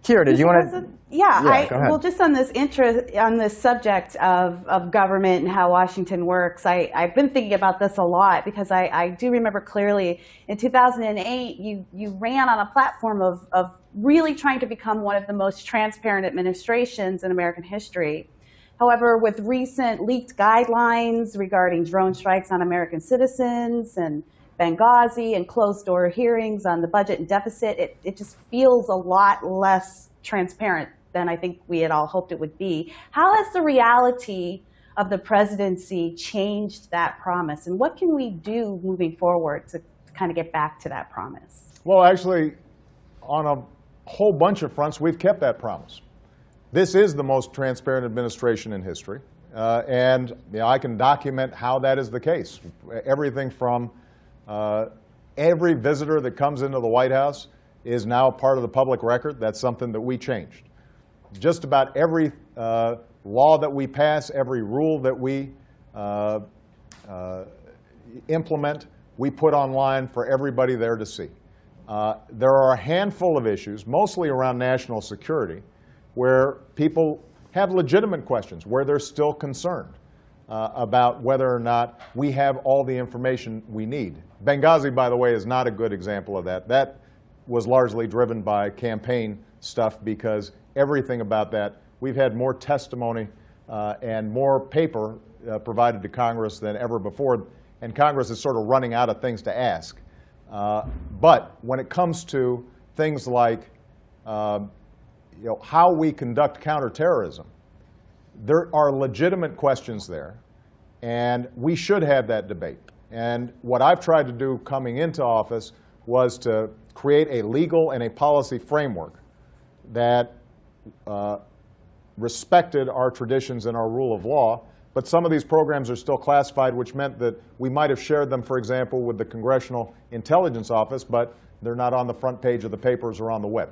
Kira, did you want to? Yeah, go ahead. well, just on this subject of government and how Washington works, I've been thinking about this a lot because I do remember clearly in 2008 you ran on a platform of really trying to become one of the most transparent administrations in American history. However, with recent leaked guidelines regarding drone strikes on American citizens and Benghazi and closed-door hearings on the budget and deficit, it just feels a lot less transparent than I think we had all hoped it would be. How has the reality of the presidency changed that promise? And what can we do moving forward to kind of get back to that promise? Well, actually, on a whole bunch of fronts, we've kept that promise. This is the most transparent administration in history. And I can document how that is the case. Everything from every visitor that comes into the White House is now part of the public record. That's something that we changed. Just about every law that we pass, every rule that we implement, we put online for everybody there to see. There are a handful of issues, mostly around national security, where people have legitimate questions, where they're still concerned about whether or not we have all the information we need. Benghazi, by the way, is not a good example of that. That was largely driven by campaign stuff because everything about that, we've had more testimony and more paper provided to Congress than ever before, and Congress is sort of running out of things to ask. But when it comes to things like how we conduct counterterrorism, there are legitimate questions there, and we should have that debate. And what I've tried to do coming into office was to create a legal and a policy framework that respected our traditions and our rule of law. But some of these programs are still classified, which meant that we might have shared them, for example, with the Congressional Intelligence Office, but they're not on the front page of the papers or on the web.